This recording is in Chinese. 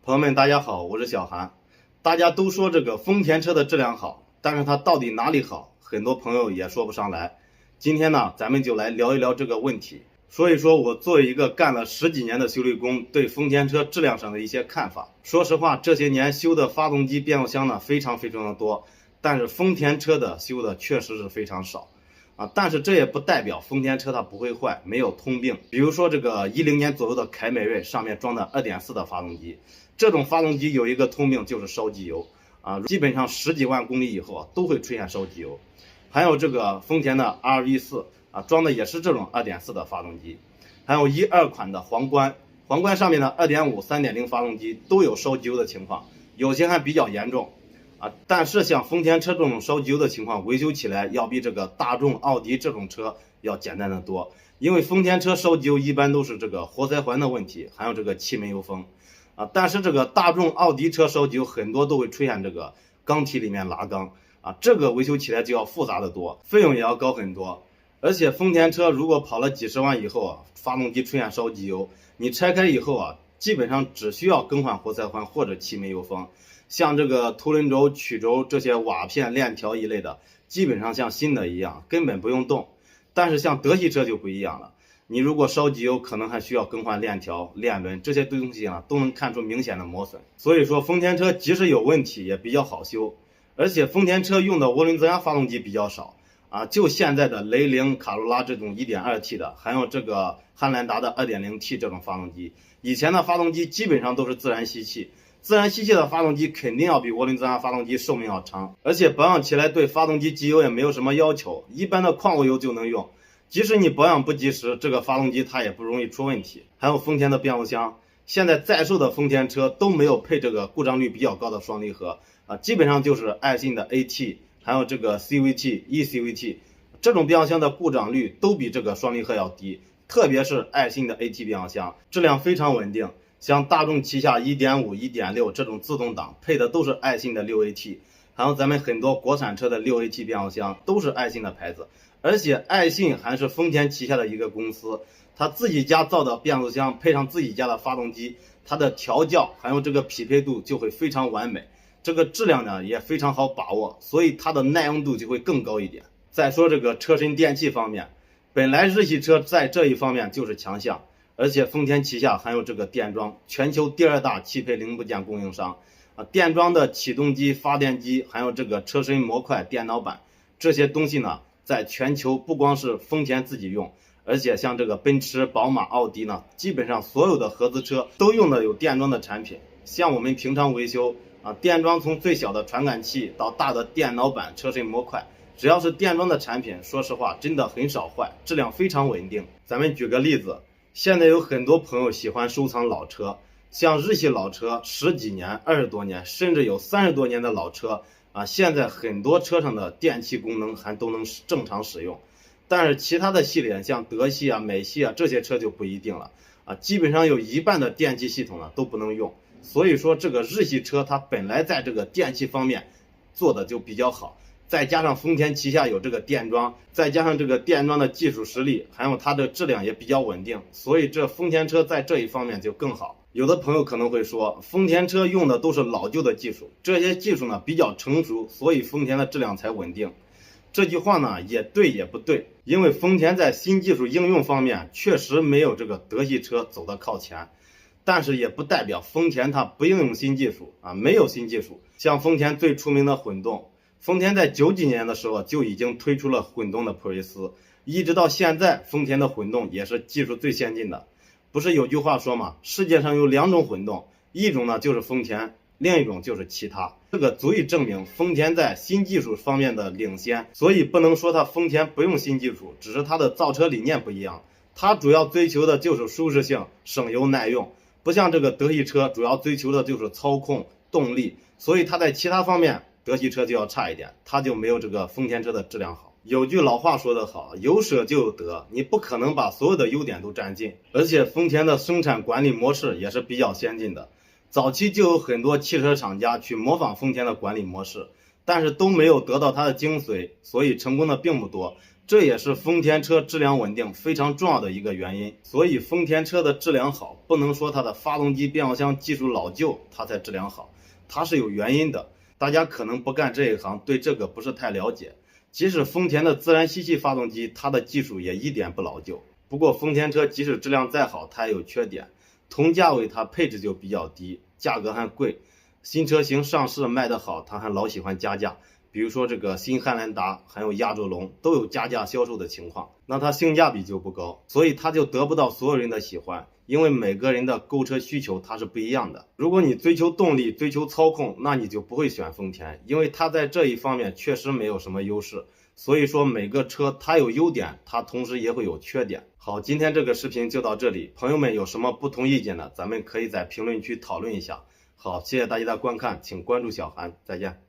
朋友们，大家好，我是小韩。大家都说这个丰田车的质量好，但是它到底哪里好，很多朋友也说不上来。今天呢，咱们就来聊一聊这个问题，说一说我作为一个干了10几年的修理工，对丰田车质量上的一些看法。说实话，这些年修的发动机、变速箱呢非常的多，但是丰田车的修的确实是非常少。但是这也不代表丰田车它不会坏，没有通病。比如说这个10年左右的凯美瑞上面装的2.4的发动机，这种发动机有一个通病，就是烧机油基本上10几万公里以后都会出现烧机油。还有这个丰田的 RV4装的也是这种2.4的发动机，还有1、2款的皇冠上面的2.5、3.0发动机都有烧机油的情况，有些还比较严重。但是像丰田车这种烧机油的情况，维修起来要比这个大众、奥迪这种车要简单的多。因为丰田车烧机油一般都是这个活塞环的问题，还有这个气门油封但是这个大众、奥迪车烧机油很多都会出现这个缸体里面拉缸这个维修起来就要复杂的多，费用也要高很多。而且丰田车如果跑了几十万以后发动机出现烧机油，你拆开以后基本上只需要更换活塞环或者气门油封。像这个凸轮轴、曲轴这些瓦片、链条一类的，基本上像新的一样，根本不用动。但是像德系车就不一样了，你如果烧机油，可能还需要更换链条、链轮，这些东西都能看出明显的磨损。所以说丰田车即使有问题也比较好修，而且丰田车用的涡轮增压发动机比较少就现在的雷凌、卡罗拉这种 1.2T 的，还有这个汉兰达的 2.0T 这种发动机，以前的发动机基本上都是自然吸气。自然吸气的发动机肯定要比涡轮增压发动机寿命要长，而且保养起来对发动机机油也没有什么要求，一般的矿物油就能用。即使你保养不及时，这个发动机它也不容易出问题。还有丰田的变速箱，现在在售的丰田车都没有配这个故障率比较高的双离合基本上就是爱信的 AT， 还有这个 CVT、eCVT 这种变速箱的故障率都比这个双离合要低，特别是爱信的 AT 变速箱，质量非常稳定。像大众旗下 1.5、1.6 这种自动挡配的都是爱信的 6AT， 还有咱们很多国产车的 6AT 变速箱都是爱信的牌子。而且爱信还是丰田旗下的一个公司，它自己家造的变速箱配上自己家的发动机，它的调教还有这个匹配度就会非常完美，这个质量呢也非常好把握，所以它的耐用度就会更高一点。再说这个车身电器方面，本来日系车在这一方面就是强项，而且丰田旗下还有这个电装，全球第2大汽配零部件供应商电装的启动机、发电机，还有这个车身模块、电脑板这些东西呢，在全球不光是丰田自己用，而且像这个奔驰、宝马、奥迪呢，基本上所有的合资车都用的有电装的产品。像我们平常维修电装从最小的传感器到大的电脑板、车身模块，只要是电装的产品，说实话真的很少坏，质量非常稳定。咱们举个例子，现在有很多朋友喜欢收藏老车，像日系老车10几年、20多年，甚至有30多年的老车现在很多车上的电气功能还都能正常使用。但是其他的系列像德系美系这些车就不一定了基本上有一半的电气系统都不能用。所以说这个日系车它本来在这个电气方面做的就比较好，再加上丰田旗下有这个电装，再加上这个电装的技术实力，还有它的质量也比较稳定，所以这丰田车在这一方面就更好。有的朋友可能会说，丰田车用的都是老旧的技术，这些技术呢比较成熟，所以丰田的质量才稳定。这句话呢也对也不对，因为丰田在新技术应用方面确实没有这个德系车走得靠前，但是也不代表丰田它不应用新技术没有新技术。像丰田最出名的混动，丰田在90几年的时候就已经推出了混动的普锐斯，一直到现在丰田的混动也是技术最先进的。不是有句话说嘛，世界上有2种混动，一种呢就是丰田，另一种就是其他。这个足以证明丰田在新技术方面的领先，所以不能说它丰田不用新技术，只是它的造车理念不一样。它主要追求的就是舒适性、省油耐用，不像这个德系车主要追求的就是操控、动力，所以它在其他方面德系车就要差一点，它就没有这个丰田车的质量好。有句老话说得好，有舍就有得，你不可能把所有的优点都占尽。而且丰田的生产管理模式也是比较先进的，早期就有很多汽车厂家去模仿丰田的管理模式，但是都没有得到它的精髓，所以成功的并不多。这也是丰田车质量稳定非常重要的一个原因。所以丰田车的质量好，不能说它的发动机变速箱技术老旧它才质量好，它是有原因的。大家可能不干这一行，对这个不是太了解。即使丰田的自然吸气发动机，它的技术也一点不老旧。不过丰田车即使质量再好，它也有缺点。同价位它配置就比较低，价格还贵。新车型上市卖得好，它还老喜欢加价。比如说这个新汉兰达还有亚洲龙都有加价销售的情况，那它性价比就不高，所以它就得不到所有人的喜欢。因为每个人的购车需求它是不一样的。如果你追求动力、追求操控，那你就不会选丰田，因为它在这一方面确实没有什么优势。所以说每个车它有优点，它同时也会有缺点。好，今天这个视频就到这里，朋友们有什么不同意见的，咱们可以在评论区讨论一下。好，谢谢大家的观看，请关注小韩，再见。